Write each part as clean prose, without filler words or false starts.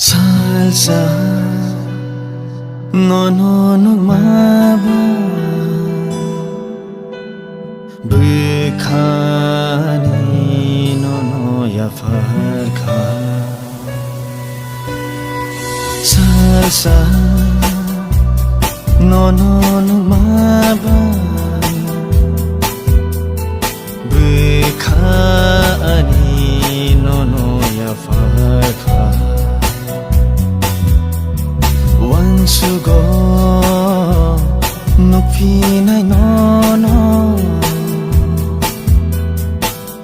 Salsa nono maba Bukhani nono ya farka Salsa nono maba Bukhani nono ya farka Once ago, no pinay no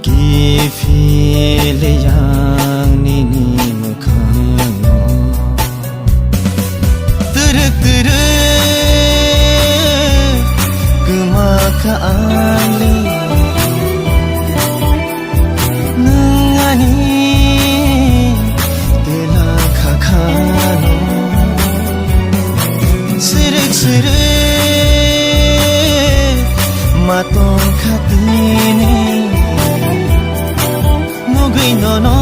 Gifili yang ninimukano Teruk-teruk Gemakaali Nangani Tela kakano Sirik-sirik matong katini Nugay nono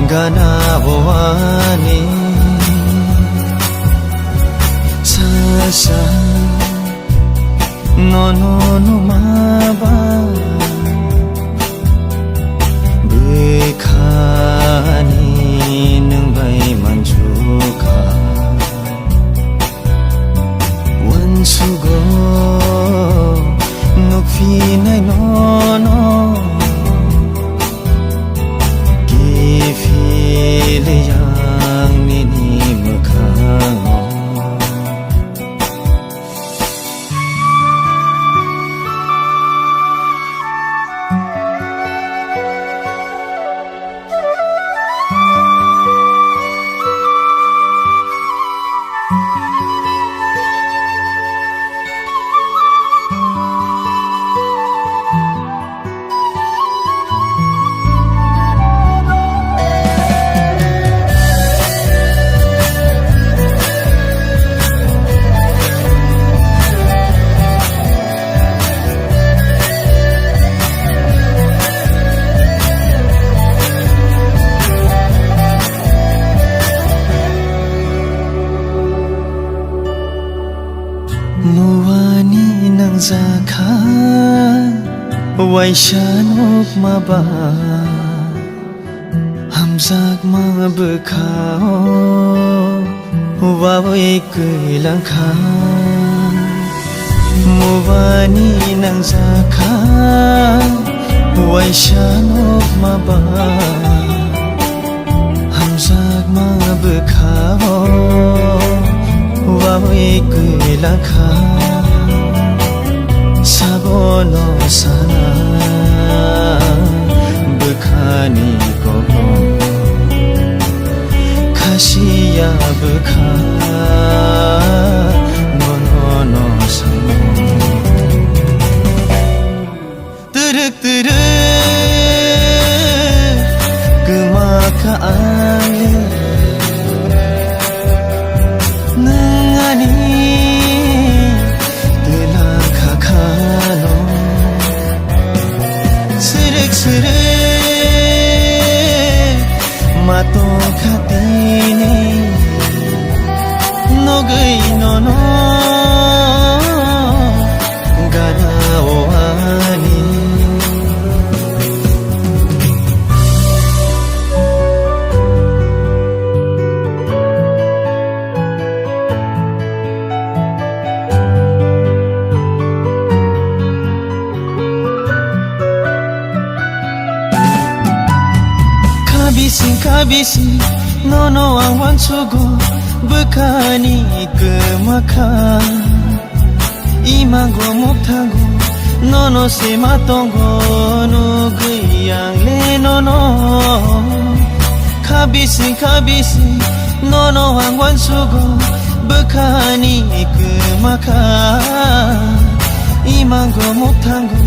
ganawani Salsa nono maba Bukhani nang bay manjuka Sugo nukfinay no Gifili yang ninimukano Nuwani ng zakha Waisyanok maba Hamzak mga bekao Waway kailang ka Nuwani ng zakha Waisyanok maba Hamzak mga bekao Waway kailang ka Sabono sana Bukhani ko Kashiya bukha Nono sana Teruk-teruk Gemakaali Sirik-sirik matong katini Nogay nono ganawani Kabisi nono ang wansugo Bukhani kemaka Imago muktago nono se matongo Nugayang le nono Kabisi nono ang wansugo Bukhani kemaka Imago muktago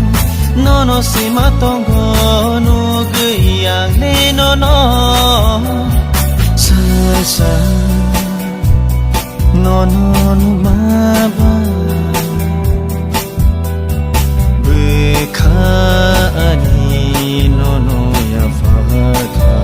Nono se matongo Nugayang le nono Salsa nono maba Bukhani nono ya farka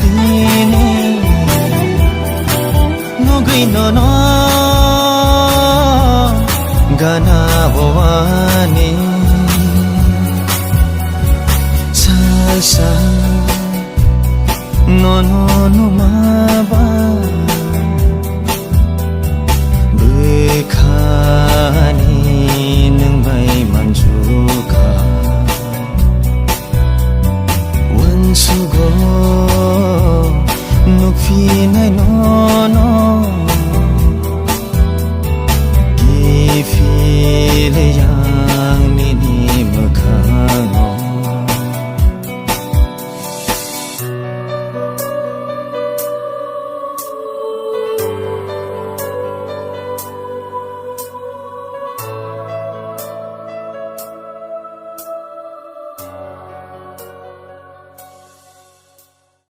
tine nugai nono gana bovani